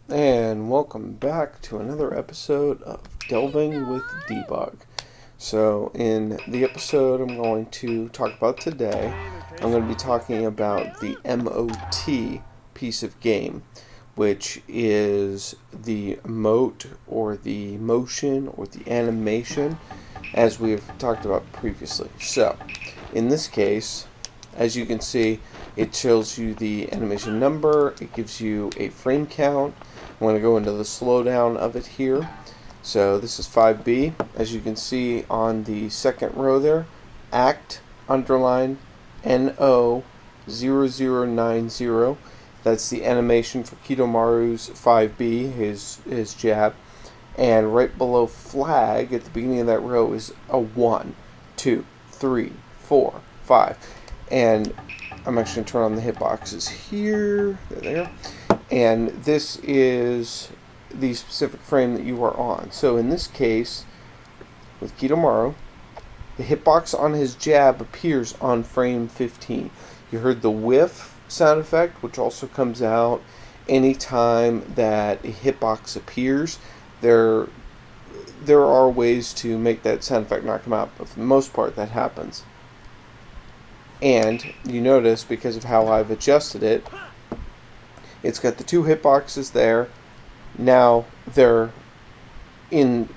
And welcome back to another episode of Delving with Debug. So, in the episode I'm going to talk about today, I'm going to be talking about the MOT piece of game, which is the mote or the motion or the animation, as we've talked about previously. So, in this case, as you can see, it shows you the animation number, it gives you a frame count. I'm going to go into the slowdown of it here. So this is 5B. As you can see on the second row there, act underline NO0090. That's the animation for Kidomaru's 5B, his jab. And right below flag at the beginning of that row is a 1, 2, 3, 4, 5. And I'm actually going to turn on the hitboxes here. There. And this is the specific frame that you are on. So in this case, with Kidomaru, the hitbox on his jab appears on frame 15. You heard the whiff sound effect, which also comes out anytime that a hitbox appears. There are ways to make that sound effect not come out, but for the most part that happens. And you notice, because of how I've adjusted it, it's got the two hitboxes there. Now they're in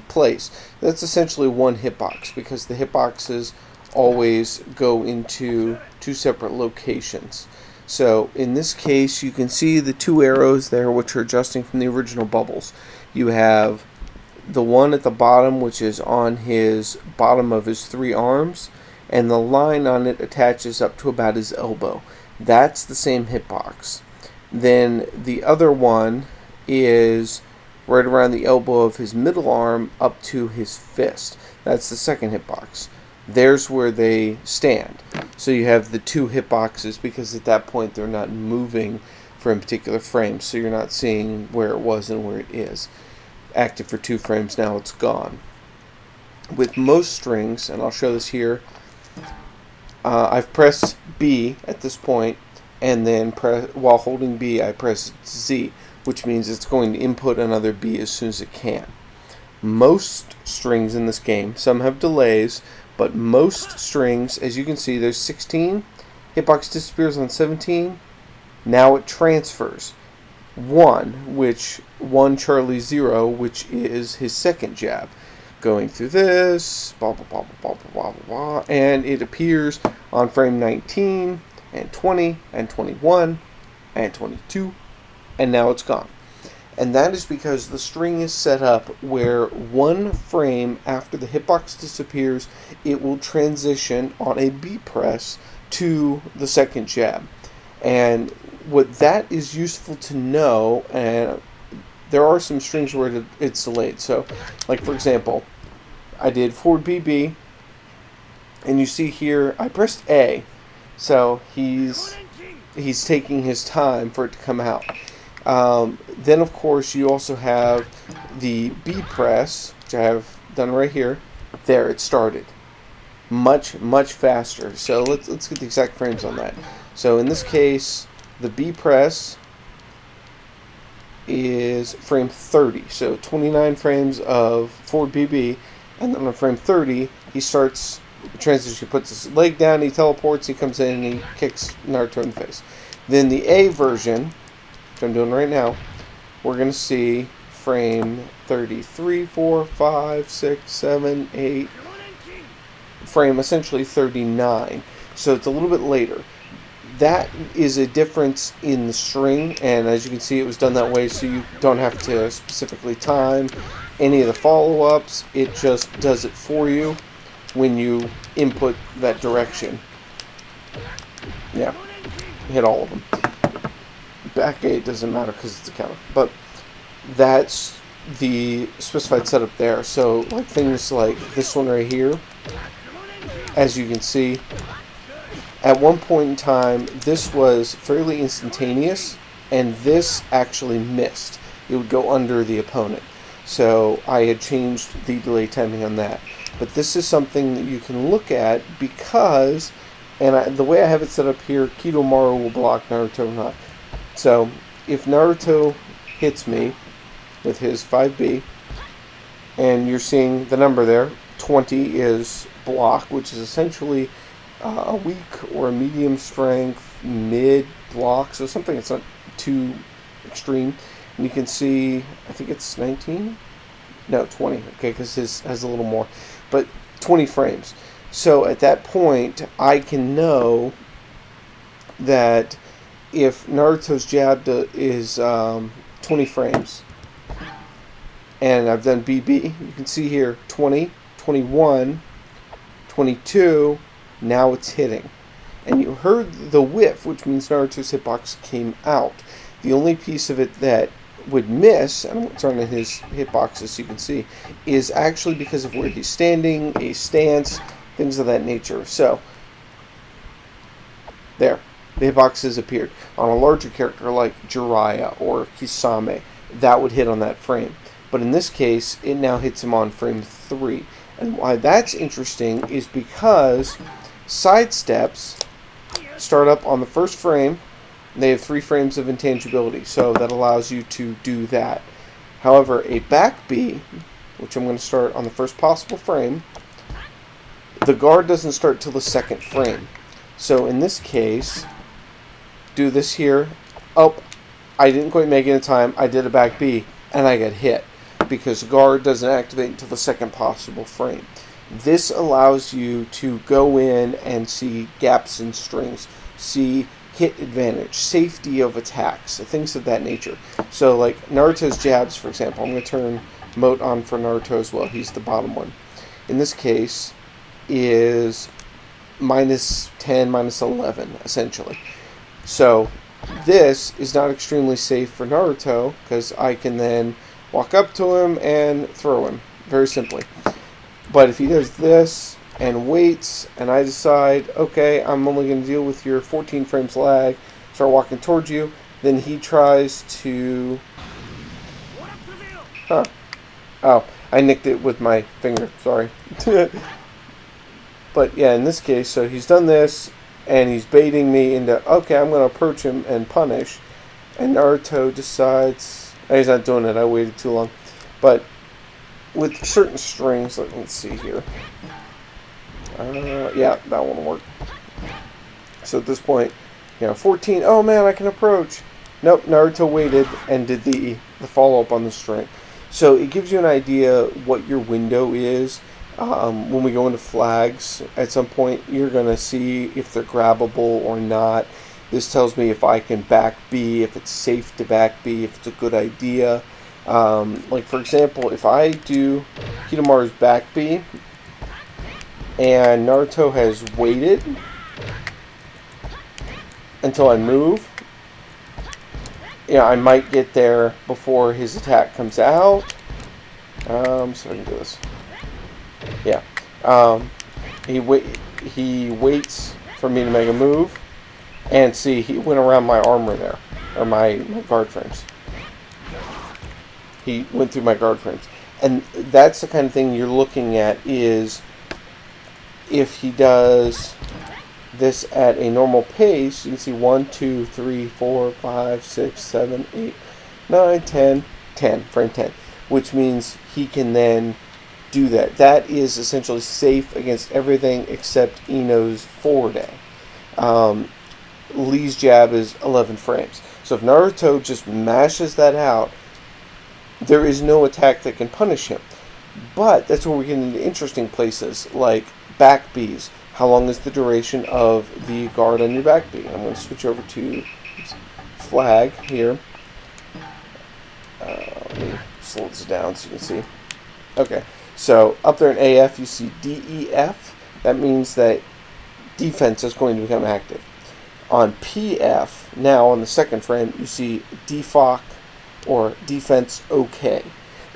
place. That's essentially one hitbox, because the hitboxes always go into two separate locations. So in this case, you can see the two arrows there, which are adjusting from the original bubbles. You have the one at the bottom, which is on his bottom of his three arms, and the line on it attaches up to about his elbow. That's the same hitbox. Then the other one is right around the elbow of his middle arm up to his fist. That's the second hitbox. There's where they stand. So you have the two hitboxes, because at that point they're not moving from a particular frame, so you're not seeing where it was and where it is. Active for 2 frames, now it's gone. With most strings, and I'll show this here, I've pressed B at this point, and then while holding B I press Z, which means it's going to input another B as soon as it can. Most strings in this game, some have delays, but most strings, as you can see, there's 16, hitbox disappears on 17, now it transfers. 1 Charlie 0, which is his second jab. Going through this, blah, blah, blah, blah, blah, blah, blah, blah, and it appears on frame 19, and 20, and 21, and 22, and now it's gone. And that is because the string is set up where one frame after the hitbox disappears, it will transition on a B press to the second jab. And what that is useful to know, and there are some strings where it's delayed. So, like for example, I did forward BB, and you see here I pressed A, so he's taking his time for it to come out. Then of course you also have the B press, which I have done right here. There, it started much faster. So let's get the exact frames on that. So in this case, the B press is frame 30, so 29 frames of forward BB, and then on frame 30 he starts the transition. He puts his leg down, he teleports, he comes in, and he kicks Naruto in the face. Then the A version, which I'm doing right now, we're going to see frame 33, 4, 5, 6, 7, 8, frame essentially 39, so it's a little bit later. That is a difference in the string, and as you can see, it was done that way so you don't have to specifically time any of the follow-ups. It just does it for you when you input that direction. Yeah, hit all of them. Back 8 doesn't matter because it's a counter, but that's the specified setup there. So like things like this one right here, as you can see, at one point in time, this was fairly instantaneous, and this actually missed. It would go under the opponent. So I had changed the delay timing on that. But this is something that you can look at because, the way I have it set up here, Kidomaru will block, Naruto will not. So if Naruto hits me with his 5B, and you're seeing the number there. 20 is block, which is essentially a weak or a medium strength mid block, so something that's not too extreme. And you can see, I think it's 19? No, 20, okay, because his has a little more, but 20 frames. So at that point, I can know that if Naruto's jab is 20 frames, and I've done BB, you can see here 20, 21, 22, now it's hitting. And you heard the whiff, which means Naruto's hitbox came out. The only piece of it that would miss, and I'm going to turn in his hitboxes so you can see, is actually because of where he's standing, a stance, things of that nature. So, there. The hitboxes appeared. On a larger character like Jiraiya or Kisame, that would hit on that frame. But in this case, it now hits him on frame 3. And why that's interesting is because sidesteps start up on the first frame. They have 3 frames of intangibility, so that allows you to do that. However, a back B, which I'm going to start on the first possible frame, the guard doesn't start till the second frame. So in this case, do this here. Oh, I didn't quite make it in time. I did a back B, and I got hit because guard doesn't activate until the second possible frame. This allows you to go in and see gaps in strings, see hit advantage, safety of attacks, things of that nature. So like Naruto's jabs, for example, I'm going to turn MOT on for Naruto as well. He's the bottom one. In this case, is minus 10, minus 11, essentially. So this is not extremely safe for Naruto because I can then walk up to him and throw him, very simply. But if he does this and waits, and I decide, okay, I'm only going to deal with your 14 frames lag, start walking towards you, then he tries to... Huh. Oh, I nicked it with my finger, sorry. But yeah, in this case, so he's done this, and he's baiting me into, okay, I'm going to approach him and punish. And Naruto decides, he's not doing it, I waited too long. But with certain strings, let's see here. Yeah, that won't work. So at this point, 14, oh man, I can approach. Nope, Naruto waited and did the follow-up on the string. So it gives you an idea what your window is. When we go into flags, at some point you're going to see if they're grabbable or not. This tells me if I can back B, if it's safe to back B, if it's a good idea. Like for example, if I do Hidamaru's back B, and Naruto has waited until I move, I might get there before his attack comes out. So I can do this. Yeah. He waits for me to make a move, and see, he went around my armor there, or my guard frames. He went through my guard frames, and that's the kind of thing you're looking at is if he does this at a normal pace. You can see 1, 2, 3, 4, 5, 6, 7, 8, 9, 10, 10, frame 10, which means he can then do that. That is essentially safe against everything except Ino's forward A. Lee's jab is 11 frames. So if Naruto just mashes that out, there is no attack that can punish him. But that's where we get into interesting places like back Bs. How long is the duration of the guard on your back B? I'm going to switch over to flag here. Let me slow this down so you can see. Okay, so up there in AF you see DEF. That means that defense is going to become active. On PF, now on the second frame, you see DFOC or defense OK,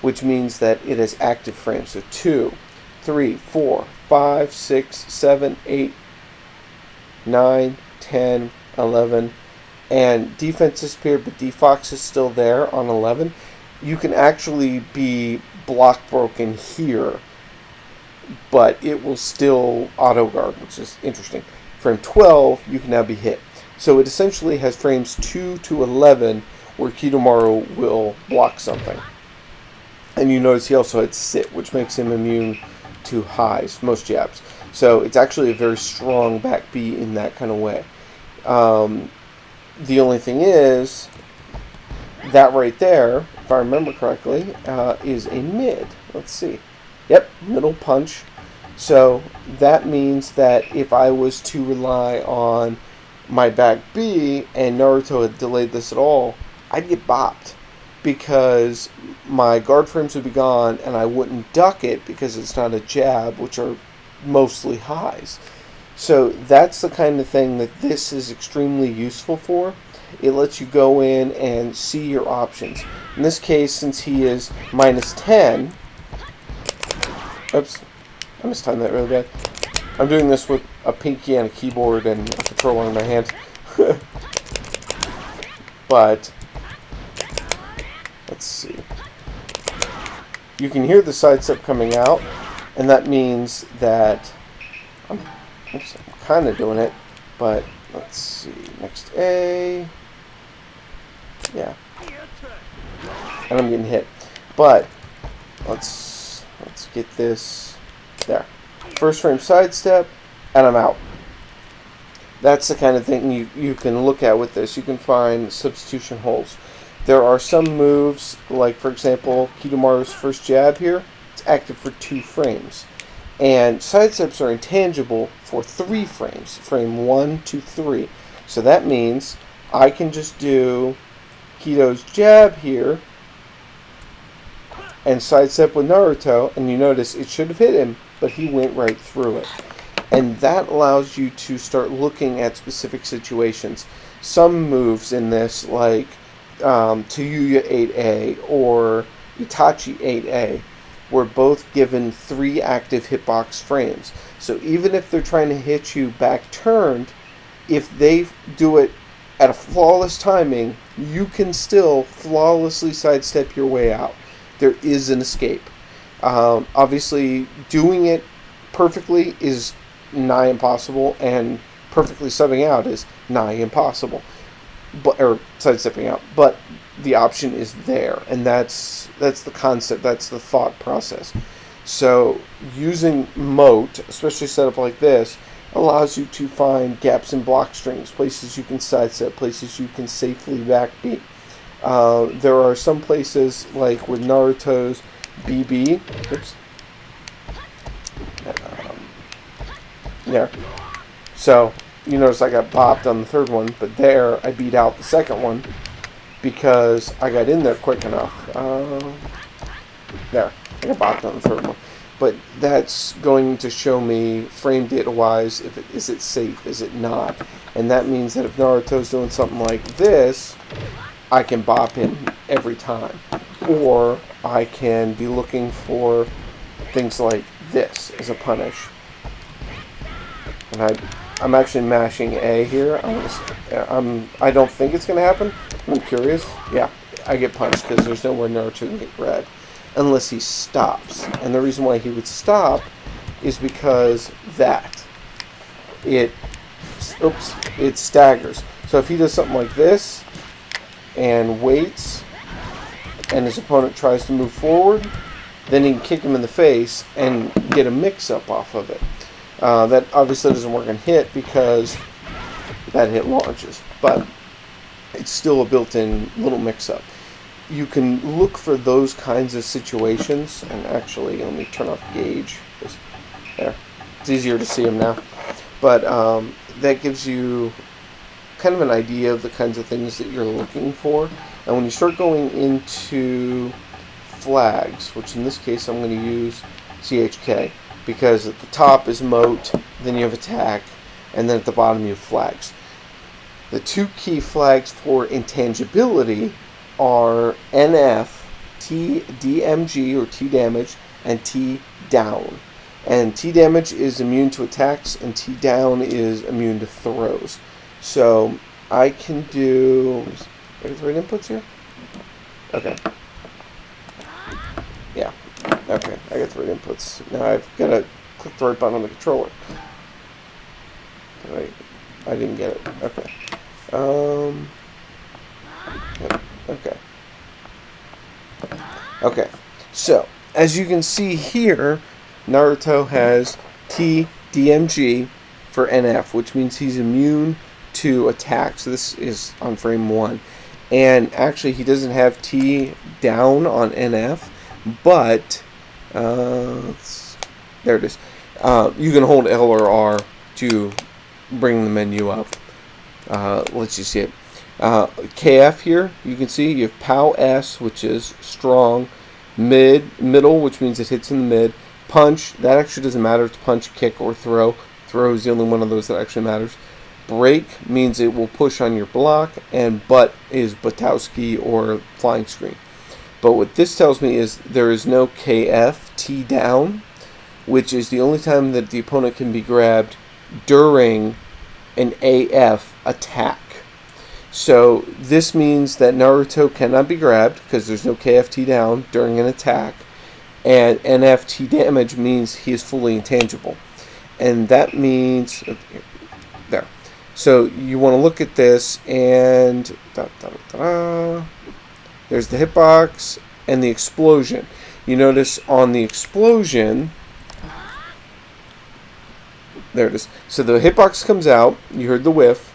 which means that it is active frames. So 2, 3, 4, 5, 6, 7, 8, 9, 10, 11, and defense disappeared, but DFOX is still there on 11. You can actually be block broken here, but it will still auto guard, which is interesting. Frame 12, you can now be hit. So it essentially has frames 2 to 11 where Kidomaru will block something. And you notice he also had sit, which makes him immune to highs, most jabs. So it's actually a very strong back B in that kind of way. The only thing is, that right there, if I remember correctly, is a mid. Let's see. Yep, middle punch. So that means that if I was to rely on my back B and Naruto had delayed this at all, I'd get bopped. Because my guard frames would be gone and I wouldn't duck it because it's not a jab, which are mostly highs. So that's the kind of thing that this is extremely useful for. It lets you go in and see your options. In this case, since he is -10, oops, I mistimed that really bad. I'm doing this with a pinky and a keyboard and a controller in my hand. But let's see. You can hear the sidestep coming out, and that means that I'm kind of doing it, but let's see. Next A. Yeah. And I'm getting hit. But let's get this there. First frame sidestep, and I'm out. That's the kind of thing you can look at with this. You can find substitution holes. There are some moves, like for example, Kidomaru's first jab here, it's active for 2 frames. And sidesteps are intangible for 3 frames, frame 1 to 3. So that means I can just do Kido's jab here and sidestep with Naruto, and you notice it should have hit him, but he went right through it. And that allows you to start looking at specific situations. Some moves in this, like Tayuya 8A or Itachi 8A, were both given 3 active hitbox frames. So even if they're trying to hit you back turned, if they do it at a flawless timing, you can still flawlessly sidestep your way out. There is an escape. Obviously, doing it perfectly is nigh impossible, and perfectly subbing out is nigh impossible. Or sidestepping out, but the option is there, and that's the concept, that's the thought process. So using MOT, especially set up like this, allows you to find gaps in block strings, places you can sidestep, places you can safely backbeat. There are some places, like with Naruto's BB, oops, there. So you notice I got bopped on the third one, but there I beat out the second one because I got in there quick enough. There, I got bopped on the third one. But that's going to show me frame data wise, is it safe, is it not? And that means that if Naruto's doing something like this, I can bop him every time. Or I can be looking for things like this as a punish. And I'm actually mashing A here. I don't think it's going to happen. I'm curious. Yeah, I get punched because there's nowhere Naruto can get grabbed. Unless he stops. And the reason why he would stop is because it staggers. So if he does something like this and waits and his opponent tries to move forward, then he can kick him in the face and get a mix-up off of it. That obviously doesn't work on hit because that hit launches, but it's still a built-in little mix-up. You can look for those kinds of situations, and actually, let me turn off gauge. There, it's easier to see them now. But that gives you kind of an idea of the kinds of things that you're looking for. And when you start going into flags, which in this case I'm going to use CHK, because at the top is MOT, then you have attack, and then at the bottom you have flags. The 2 key flags for intangibility are NF, T DMG or T damage, and T down. And T damage is immune to attacks, and T down is immune to throws. So I can do. Are the right inputs here? Okay. Yeah. Okay, I got the right inputs. Now I've got to click the right button on the controller. Right. I didn't get it. Okay. Yep. Okay. Okay. So, as you can see here, Naruto has TDMG for NF, which means he's immune to attack. So this is on frame 1. And actually, he doesn't have T down on NF, but there it is. You can hold L or R to bring the menu up. Let's just see it. KF here, you can see you have POW S, which is strong. Middle, which means it hits in the mid. Punch, that actually doesn't matter. It's punch, kick, or throw. Throw is the only one of those that actually matters. Break means it will push on your block. And butt is Butowski or flying screen. But what this tells me is there is no KF, T down, which is the only time that the opponent can be grabbed during an AF attack. So this means that Naruto cannot be grabbed because there's no KFT down during an attack, and NFT damage means he is fully intangible. And that means there. So you want to look at this, and there's the hitbox and the explosion. You notice on the explosion, there it is. So the hitbox comes out, you heard the whiff,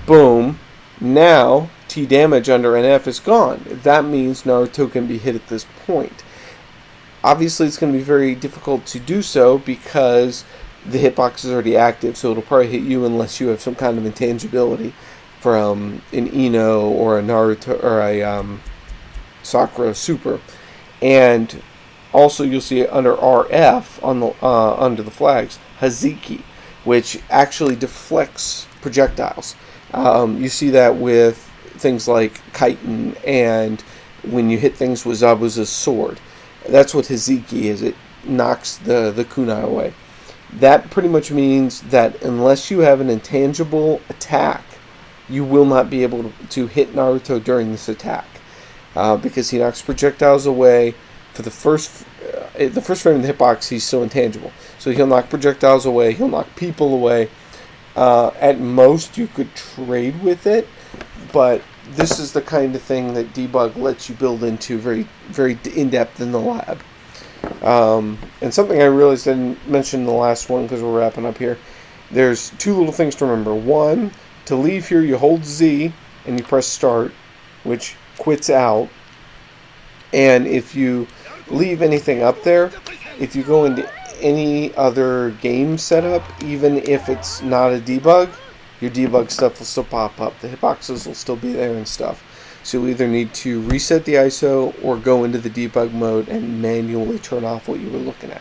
boom. Now, T damage under NF is gone. That means Naruto can be hit at this point. Obviously, it's going to be very difficult to do so because the hitbox is already active, so it'll probably hit you unless you have some kind of intangibility from an Ino or a Naruto or a Sakura Super. And also, you'll see it under RF on the under the flags, Haziki, which actually deflects projectiles. You see that with things like chitin, and when you hit things with Zabuza's sword. That's what Haziki is. It knocks the kunai away. That pretty much means that unless you have an intangible attack, you will not be able to hit Naruto during this attack. Because he knocks projectiles away. For the first frame of the hitbox, he's still intangible. So he'll knock projectiles away, he'll knock people away. At most, you could trade with it, but this is the kind of thing that Debug lets you build into very, very in-depth in the lab. And something I realized I didn't mention in the last one because we're wrapping up here. There's two little things to remember. One, to leave here, you hold Z and you press start, which quits out. And if you leave anything up there, if you go into any other game setup, even if it's not a debug, your debug stuff will still pop up. The hitboxes will still be there and stuff. So you'll either need to reset the ISO or go into the debug mode and manually turn off what you were looking at.